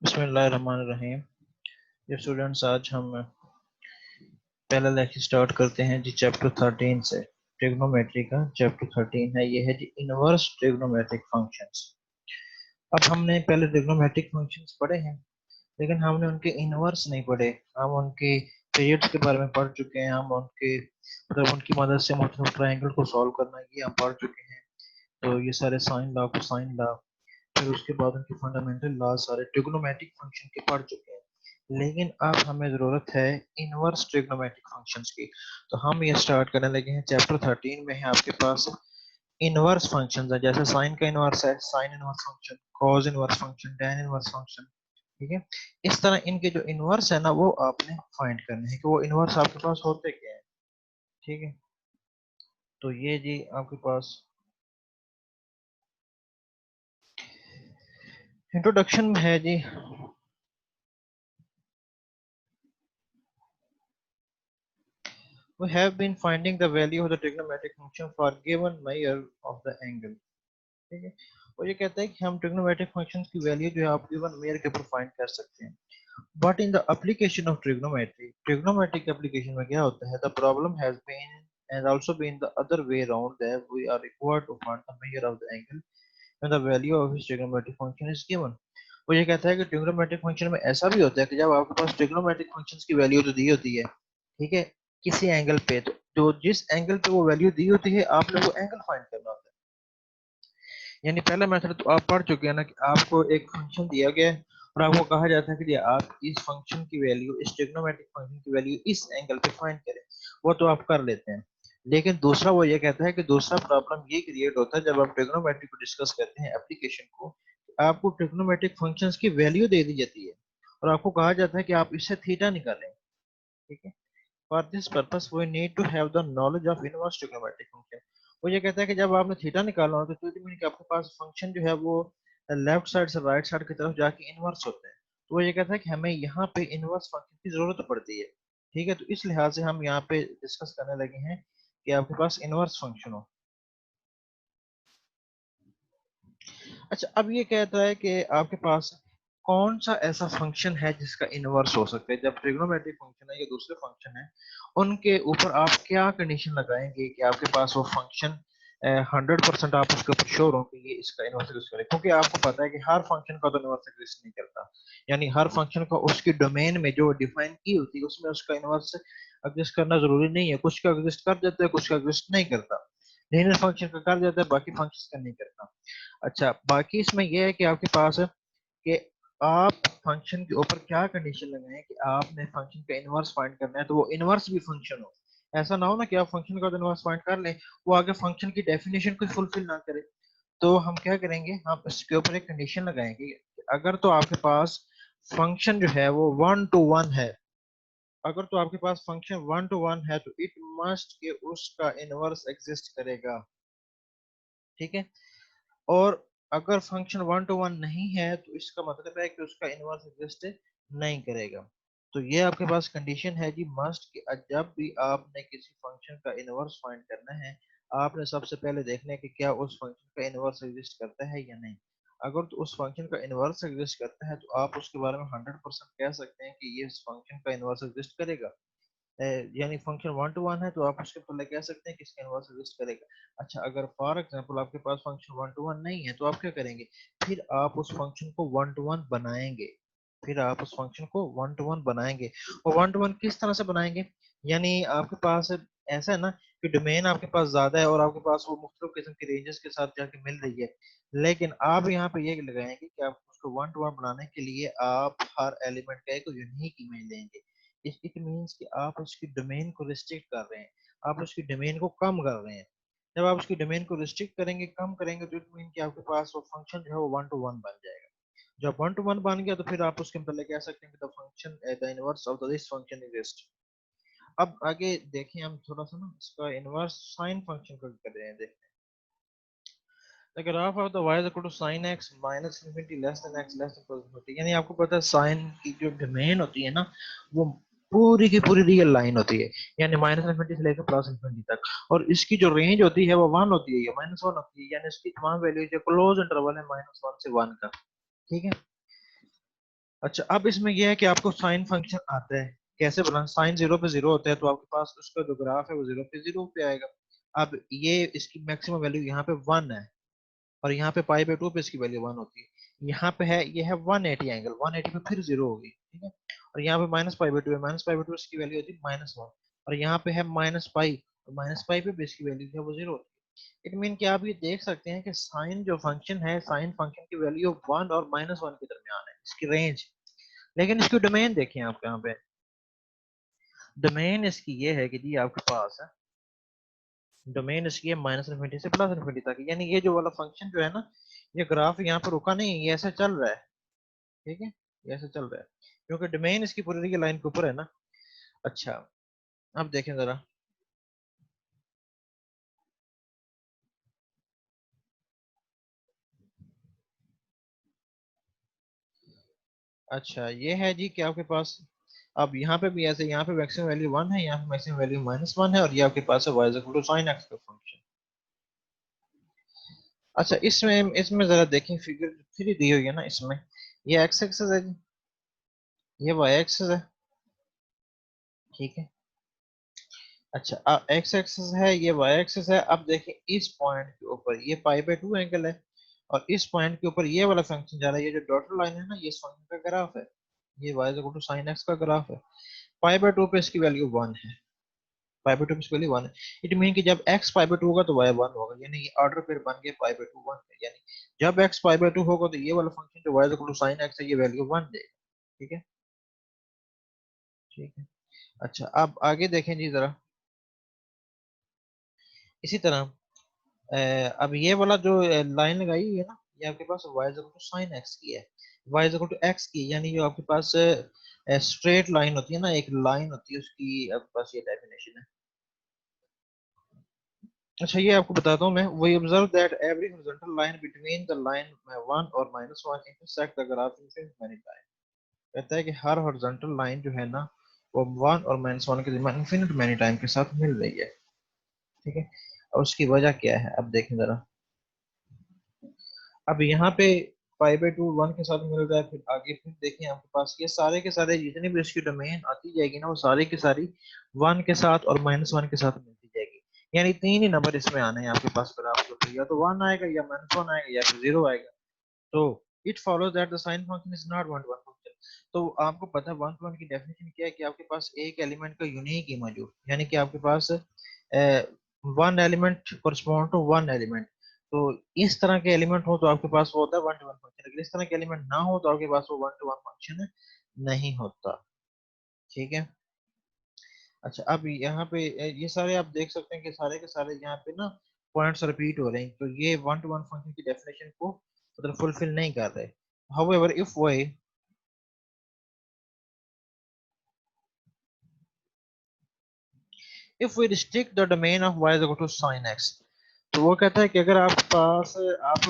बिस्मिल्लाहिर्रहमानिर्रहीम। ये स्टूडेंट्स, आज हम पहला लेक्चर स्टार्ट करते हैं जी चैप्टर 13 से। ट्रिग्नोमेट्री का चैप्टर 13 है, ये है जी इनवर्स ट्रिग्नोमेट्रिक फंक्शंस। अब हमने पहले ट्रिग्नोमेट्रिक फंक्शंस पढ़े हैं, लेकिन हमने उनके इनवर्स नहीं पढ़े। हम उनके पीरियड्स के बारे में पढ़ चुके हैं, हम उनके मतलब उनकी मदद से मुख्तलिफ ट्रायंगल को सॉल्व करना ये हम पढ़ चुके हैं। तो ये सारे साइन लॉ, कोसाइन लॉ, फिर उसके बाद उनके फंडामेंटल लॉ सारे ट्रिग्नोमेट्रिक फंक्शन के पढ़ चुके हैं। लेकिन अब हमें जरूरत है इनवर्स ट्रिग्नोमेट्रिक फंक्शंस की। तो हम ये स्टार्ट करने लगे हैं चैप्टर 13 में है आपके पास इनवर्स फंक्शंस है, जैसे साइन का इनवर्स है sine inverse function, cos inverse function, tan inverse function. ठीक है, इस तरह इनके जो इनवर्स है ना वो आपने फाइंड करने हैं कि वो इनवर्स आपके पास होते क्या है। ठीक है, तो ये जी आपके पास इंट्रोडक्शन में है जी। We have been finding the value of the trigonometric function for given measure of the angle। ठीक है, और ये कहता है कि हम ट्रिग्नोमेट्रिक फंक्शंस की वैल्यू जो है आप गिवन मेयर के ऊपर फाइंड कर सकते हैं। But in the application of trigonometry, trigonometric application में क्या होता है, the problem has been and also been the other way around, that we are required to find the measure of the angle when the value of his trigonometric function is given। वो ये कहता है कि trigonometric function में ऐसा भी होता है कि जब आपके पास ट्रिग्नोमेट्रिक फंक्शंस की वैल्यू तो दी होती है, ठीक है, किसी एंगल पे, तो जिस एंगल पे वो वैल्यू दी होती है आपने वो एंगल फाइंड करना होता है। यानी पहला मेथड तो आप पढ़ चुके हैं ना कि आपको एक फंक्शन दिया गया है और आपको कहा जाता है कि आप इस फंक्शन की वैल्यू, इस ट्रिग्नोमेट्रिक फंक्शन की वैल्यू इस एंगल पे फाइंड करें। वो तो आप कर लेते हैं, लेकिन दूसरा वो ये कहता है कि दूसरा प्रॉब्लम ये क्रिएट होता है जब आप ट्रिग्नोमेट्री को डिस्कस करते हैं एप्लीकेशन को, आपको ट्रिग्नोमेट्रिक फंक्शंस की वैल्यू दे दी जाती है और आपको कहा जाता है कि आप इससे थीटा निकालें। ठीक है, for this purpose we need to have the knowledge of inverse trigonometric function. वो ये कहता है कि जब आपने थीटा निकालना हो तो मीन कि आपके पास फंक्शन जो है वो लेफ्ट साइड से राइट साइड की तरफ जाके इनवर्स होते हैं। तो वो ये कहता है कि हमें यहाँ पे इनवर्स फंक्शन की जरूरत पड़ती है। ठीक है, तो इस लिहाज से हम यहाँ पे डिस्कस करने लगे हैं कि आपके पास इनवर्स फंक्शन हो। अच्छा, अब ये कहता है कि आपके पास कौन सा ऐसा फंक्शन है जिसका इनवर्स हो सकता है। जब ट्रिग्नोमेट्रिक फंक्शन है या दूसरे फंक्शन है, उनके ऊपर आप क्या कंडीशन लगाएंगे कि आपके पास वो फंक्शन 100% आप उसके ऊपर श्योर हो कि ये इसका इनवर्स एग्जिस्ट करे। क्योंकि आपको पता है कि हर फंक्शन का तो इनवर्स एग्जिस्ट नहीं करता, यानी हर फंक्शन को उसकी डोमेन में जो डिफाइन की होती है उसमें उसका इनवर्स एग्जिस्ट करना जरूरी नहीं है। कुछ का एग्जिस्ट कर देता है, कुछ का एग्जिस्ट नहीं करता। लीनियर फंक्शन का कर देता है, बाकी फंक्शन का नहीं करता। अच्छा, बाकी इसमें यह है कि आपके पास है कि आप फंक्शन के ऊपर क्या कंडीशन लगाएं कि आपने फंक्शन का इनवर्स फाइंड करना है तो वो इनवर्स भी फंक्शन हो। ऐसा ना हो ना कि आप फंक्शन का इनवर्स फाइंड कर लें, वो आगे फंक्शन की डेफिनेशन को फुलफिल ना करे। तो हम क्या करेंगे, हम इसके ऊपर एक कंडीशन लगाएंगे कि अगर तो आपके पास फंक्शन जो है वो 1 to 1 है, अगर तो आपके पास फंक्शन 1 to 1 है तो इट मस्ट के उसका इनवर्स एग्जिस्ट करेगा। ठीक है, और अगर फंक्शन 1 to 1 नहीं है तो इसका मतलब है कि उसका इनवर्स एग्जिस्ट नहीं करेगा। तो ये आपके पास कंडीशन है जी मस्ट कि जब भी आपने किसी फंक्शन का इनवर्स फाइंड करना है, आपने सबसे पहले देखना है कि क्या उस फंक्शन का इनवर्स एग्जिस्ट करता है या नहीं। अगर तो उस फंक्शन का इनवर्स एग्जिस्ट करता है तो आप उसके बारे में 100% कह सकते हैं कि ये इस फंक्शन का इनवर्स एग्जिस्ट करेगा। यानी फंक्शन 1 to 1 है तो आप उसके पहले कह सकते हैं कि इसका इनवर्स एग्जिस्ट करेगा। अच्छा, अगर फॉर एग्जांपल आपके पास फंक्शन 1 to 1 नहीं है तो आप क्या करेंगे, फिर आप उस फंक्शन को 1 to 1 बनाएंगे। फिर आप उस फंक्शन को 1 to 1 बनाएंगे। और 1 to 1 किस तरह से बनाएंगे, यानी आपके पास ऐसा है ना कि डोमेन आपके पास ज्यादा है और आपके पास वो मुख्तलिफ किस्म के रेंजेस के साथ जाके मिल रही है, लेकिन आप यहाँ पे ये लगाएंगे कि आप उसको 1 to 1 बनाने के लिए आप हर एलिमेंट का एक यूनिक इमेज लेंगे। इट मीन्स कि आप उसकी डोमेन को रिस्ट्रिक्ट कर रहे हैं, आप उसकी डोमेन को कम कर रहे हैं। जब आप उसकी डोमेन को रिस्ट्रिक्ट करेंगे, कम करेंगे, तो इट मीन कि आपके पास वो फंक्शन जो है वो 1 to 1 बन जाएगा। जब 1 to 1 बन गया तो फिर आप उसके पहले कह सकते हैं कि the function the inverse of this function exist. अब आगे देखें हम थोड़ा सा ना इसका इनवर्स साइन फंक्शन को कर रहे हैं, देखते हैं। The graph of the y is equal to sin x minus infinity less than x less than plus infinity। यानी आपको पता है साइन की जो डोमेन होती है ना वो पूरी की पूरी रियल लाइन होती है, यानी माइनस इन्फिनिटी से लेकर प्लस इन्फिनिटी तक। और इसकी जो रेंज होती है वो 1 होती है या -1 होती है, यानी इसकी तमाम वैल्यू जो क्लोज इंटरवल है -1 से 1 का। ठीक है, अच्छा, अब इसमें यह है कि आपको साइन फंक्शन आता है, कैसे बनाना। साइन 0 पे 0 होता है तो आपके पास उसका जो ग्राफ है वो 0 पे 0 पे आएगा। अब ये इसकी मैक्सिमम वैल्यू यहाँ पे 1 है, और यहाँ पे पाई बाई 2 पे इसकी वैल्यू 1 होती है। यहाँ पे है, ये है 180 एंगल, 180 पे फिर 0 होगी, ठीक है। और यहाँ पे माइनस पाई बाई 2 है, माइनस पाई बाई 2 इसकी वैल्यू होती है -1। और यहाँ पे है माइनस पाई, और माइनस पाई पे भी इसकी वैल्यू है वो 0 होती है। इट मीन कि आप ये देख सकते हैं कि साइन जो फंक्शन है, साइन फंक्शन की वैल्यू 1 और -1 के दरमियान है इसकी रेंज। लेकिन इसकी डोमेन देखें आप यहाँ पे, डोमेन इसकी ये है कि जी आपके पास है, डोमेन इसकी है -∞ से +∞ तक। यानी ये जो वाला फंक्शन जो है ना, ये ग्राफ यहाँ पर रुका नहीं है, ये ऐसे चल रहा है, ठीक है, ये ऐसे चल रहा है, क्योंकि डोमेन इसकी पूरी लाइन के ऊपर है ना। अच्छा, अब देखें जरा। अच्छा, ये है जी कि आपके पास, अब यहाँ पे भी ऐसे, यहाँ पे मैक्सिमम वैल्यू 1 है, यहाँ पे मैक्सिमम वैल्यू -1 है, और ये आपके पास है y sin x का फंक्शन। अच्छा, इसमें इसमें जरा देखें, फिगर 3 दी हुई है ना इसमें, ये x एक्सिस है जी, ये y एक्सिस है, ठीक है। अच्छा, x एक्सिस है, ये y एक्सिस है। अब देखें इस पॉइंट के ऊपर ये पाई बाई 2 एंगल है, और इस पॉइंट के ऊपर ये वाला फंक्शन जा रहा है, ये जो डॉटेड लाइन है ना, ये इस फंक्शन का ग्राफ है, ये y sin x का ग्राफ है। पाई बाई 2 पे इसकी वैल्यू 1 है, पाई बाई 2 पे इसकी वैल्यू 1 है। इट मीन कि जब x पाई बाई 2 होगा तो y 1 होगा, यानी ये ऑर्डर फिर बन गया पाई बाई 2 1 है। यानी जब x पाई बाई 2 होगा तो ये वाला फंक्शन जो y sin x है, ये वैल्यू 1 देगा, ठीक है, ठीक है। अच्छा, अब आगे देखें जी जरा, इसी तरह अब ये वाला जो लाइन लगाई हुई है ना, ये आपके पास y sin x की है, y x की, यानी जो आपके पास स्ट्रेट लाइन होती है ना, एक लाइन होती है उसकी, आपके पास ये डेफिनेशन है। अच्छा, ये आपको बताता हूँ मैं। We observe that every horizontal line between the line 1 और -1 intersect the graph infinite many time. कहता है कि हर हॉरिजॉन्टल लाइन जो है ना, वो 1 और -1 के दरमियान इनफिनिट मेनी टाइम के साथ मिल रही है, ठीक है। और उसकी वजह क्या है, अब देखें जरा। अब यहाँ पे पाई बाई 2 1 के साथ मिल रहा है, फिर आगे फिर देखें आपके पास ये सारे के सारे जितने भी इसकी डोमेन आती जाएगी ना, वो सारी की सारी 1 के साथ और -1 के साथ मिलती जाएगी। यानी तीन ही नंबर इसमें आने हैं आपके पास ग्राफ के ऊपर, या तो 1 आएगा, या -1 आएगा, या फिर 0 आएगा। तो it follows that the sign function is not one two one function. तो आपको पता है 1 to 1 की डेफिनेशन क्या है, कि आपके पास एक एलिमेंट का यूनिक ही मौजूद, यानी कि आपके पास one element correspond to one element. तो इस तरह के एलिमेंट हो तो आपके पास वो होता है 1 to 1 फंक्शन, अगर इस तरह के एलिमेंट ना हो तो आपके पास वो 1 to 1 फंक्शन नहीं होता, ठीक है। अच्छा, अब यहाँ पे ये सारे आप देख सकते हैं कि सारे के सारे यहाँ पे ना पॉइंट्स रिपीट हो रहे हैं, तो ये 1 to 1 फंक्शन की डेफिनेशन को मतलब फुलफिल नहीं कर रहे। However, if we restrict the domain of y is equal to sin x, तो वो कहता है कि अगर आपके पास आप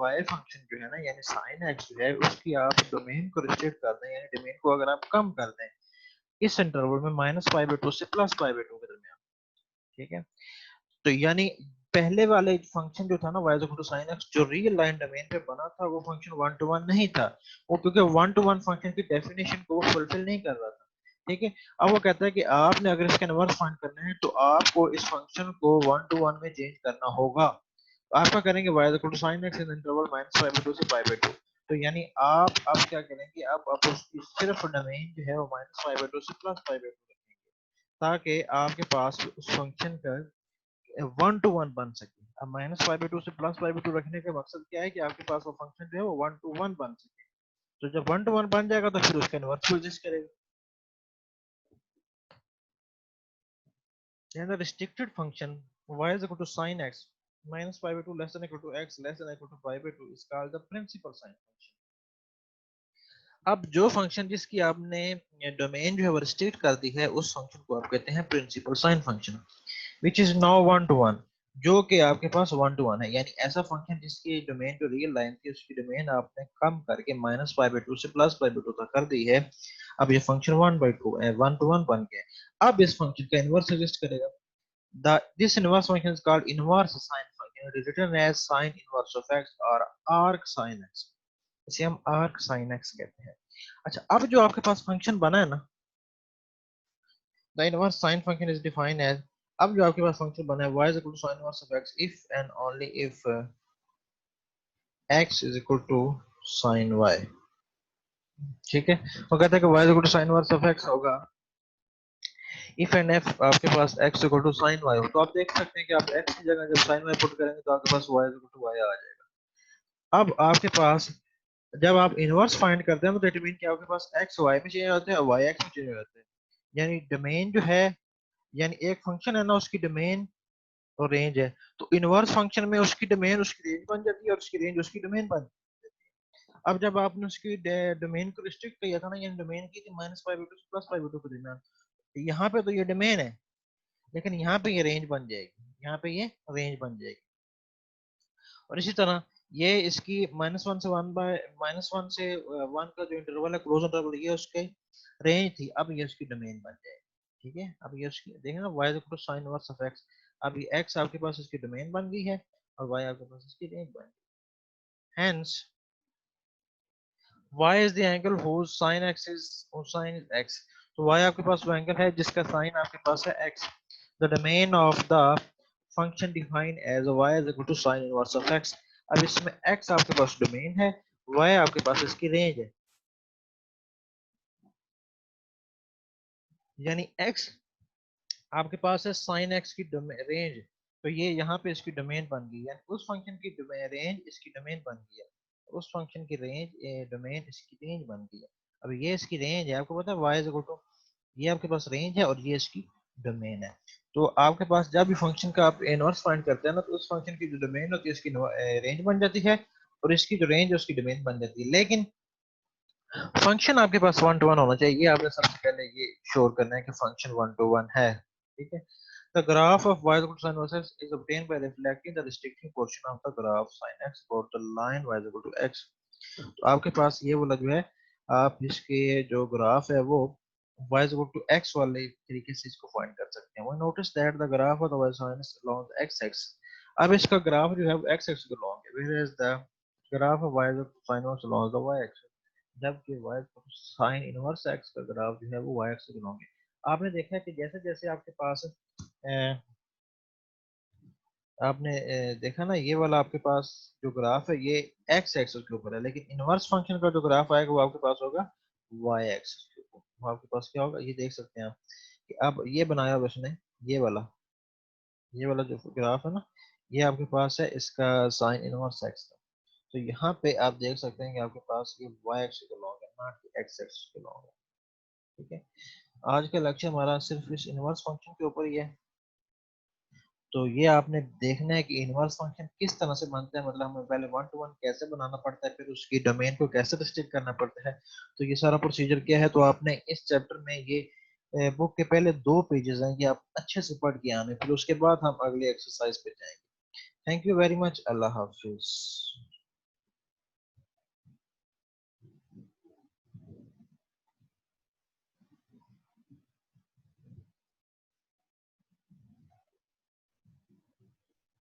y फंक्शन जो है ना, यानी sin x जो है, उसकी आप डोमेन को रिस्ट्रिक्ट कर दें, यानी डोमेन को अगर आप कम कर दें इस इंटरवल में -π/2 से +π/2 के दरमियान, ठीक है। तो यानी पहले वाले फंक्शन जो था ना y sin x, जो रियल लाइन डोमेन पे बना था, वो फंक्शन 1 to 1 नहीं था, वो क्योंकि 1 to 1 फंक्शन की डेफिनेशन को वो फुलफिल नहीं कर रहा था, ठीक है। अब वो कहता है कि आपने अगर इसका इनवर्स फाइंड करना है तो आपको इस फंक्शन को 1 to 1 में चेंज करना होगा। तो आप क्या करेंगे, y sin x in interval -π/2 से π/2। तो यानी आप अब क्या करेंगे, आप उसकी सिर्फ डोमेन जो है वो -π/2 से +π/2 रखेंगे, ताकि आपके पास उस फंक्शन का 1 to 1 बन सके। अब -π/2 से +π/2 रखने का मकसद क्या है, कि आपके पास वो फंक्शन जो है वो 1 to 1 बन सके। तो जब 1 to 1 बन जाएगा तो फिर उसका इन्वर्स एग्जिस्ट करेगा। And the restricted function y is equal to sin x -π/2 less than equal to x less than equal to π/2 is called the principal sign function। अब जो फंक्शन जिसकी आपने डोमेन जो है वो रिस्ट्रिक्ट कर दी है, उस फंक्शन को आप कहते हैं principal sine function, which is now 1 to 1, जो कि आपके पास 1 to 1 है। यानी ऐसा फंक्शन जिसकी डोमेन जो रियल लाइन थी, उसकी डोमेन आपने कम करके -π/2 से +π/2 तक कर दी है। अब ये फंक्शन 1/2 1 to 1 बन गया। अब इस फंक्शन का इनवर्स एग्जिस्ट करेगा। This inverse function is called inverse sine function. It is written as sine inverse of x or arc sin x। इसे हम arc sin x कहते हैं। अच्छा, अब जो आपके पास फंक्शन बना है ना, the inverse sine function is defined as, अब जो आपके पास फंक्शन बना है y is equal to sine inverse of x if and only if x is equal to sine y। ठीक है, वो कहता है कि y is equal to sine inverse of x होगा इफ एंड एफ आपके पास x equal to sine y हो। तो आप देख सकते हैं कि आप x की जगह जब साइन y पुट करेंगे तो आपके पास y is equal to y आ जाएगा। अब आपके पास जब आप इनवर्स फाइंड करते हैं तो दैट मीन कि आपके पास x y में चेंज होते हैं और y x में चेंज हो जाते हैं। यानी डोमेन जो है, यानी एक फंक्शन है ना, उसकी डोमेन और रेंज है, तो इनवर्स फंक्शन में उसकी डोमेन उसकी रेंज बन जाती है और उसकी रेंज उसकी डोमेन बन जाती है। अब जब आपने उसकी डोमेन को रिस्ट्रिक्ट किया था ना, यानी डोमेन की थी -5 से +5 के दरमियान, तो यहाँ पे तो ये डोमेन है, लेकिन यहाँ पे ये रेंज बन जाएगी, यहाँ पे ये रेंज बन जाएगी। और इसी तरह ये इसकी -1 से 1 का जो इंटरवल है, क्लोज इंटरवल, ये उसके रेंज थी, अब ये उसकी डोमेन बन जाएगी। ठीक है, अब ये उसकी देखें ना, y equal to sine inverse of x, अब ये x आपके पास इसकी डोमेन बन गई है और y आपके पास इसकी रेंज बन गई। Hence y is the angle whose sin x is whose sin is x, तो y आपके पास वो एंगल है जिसका साइन आपके पास है x। The domain of the function defined as y is equal to sin inverse of x, अब इसमें x आपके पास डोमेन है, y आपके पास इसकी रेंज है, यानी x आपके पास है साइन x की रेंज, तो ये यहाँ पे इसकी डोमेन बन गई है, उस फंक्शन की रेंज इसकी डोमेन बन गई है, उस फंक्शन की रेंज डोमेन इसकी रेंज बन गई है। अब ये इसकी रेंज है, आपको पता है y इज इक्वल टू, ये आपके पास रेंज है और ये इसकी डोमेन है। तो आपके पास जब भी फंक्शन का आप इनवर्स फाइंड करते हैं ना, तो उस फंक्शन की जो डोमेन होती है उसकी रेंज बन जाती है और इसकी जो रेंज है उसकी डोमेन बन जाती है। लेकिन फंक्शन आपके पास 1 to 1 होना चाहिए, ये आपने सबसे पहले ये श्योर करना है कि फंक्शन 1 to 1 है। ठीक है, the graph of y equal to sin versus is obtained by reflecting the restricting portion of the graph sin x about the line y equal to x। तो आपके पास ये वाला जो है, आप इसके जो ग्राफ है वो y इक्वल टू x वाले तरीके से इसको फाइंड कर सकते हैं। वो notice that the graph of the y sin is along the x axis, अब इसका ग्राफ जो है वो x axis के along है, whereas the graph of y equal to sin was along the y axis, जबकि y साइन इनवर्स x का ग्राफ जो है वो y एक्स से बिलोंग है। आपने देखा है कि जैसे जैसे आपके पास आपने देखा ना, ये वाला आपके पास जो ग्राफ है ये x एक्सिस के ऊपर है, लेकिन इनवर्स फंक्शन का जो ग्राफ आएगा वो आपके पास होगा y एक्सिस के ऊपर। वो आपके पास क्या होगा, ये देख सकते हैं आप कि अब ये बनाया हुआ उसने, ये वाला जो ग्राफ है ना, ये आपके पास है इसका साइन इनवर्स x का। तो यहाँ पे आप देख सकते हैं कि आपके पास ये y एक्सिस के लॉन्ग है, नॉट कि x एक्सिस के लॉन्ग है। ठीक है, आज का लेक्चर हमारा सिर्फ इस इनवर्स फंक्शन के ऊपर ही है। तो ये आपने देखना है कि इनवर्स फंक्शन किस तरह से बनता है, मतलब हमें पहले 1 to 1 कैसे बनाना पड़ता है, फिर उसकी डोमेन को कैसे रिस्ट्रिक्ट करना पड़ता है। तो ये सारा प्रोसीजर क्या है, तो आपने इस चैप्टर में ये बुक के पहले 2 पेजेस हैं, ये आप अच्छे से पढ़ के आने, फिर उसके बाद हम अगले एक्सरसाइज पे जाएंगे। Thank you very much, Allah Hafiz.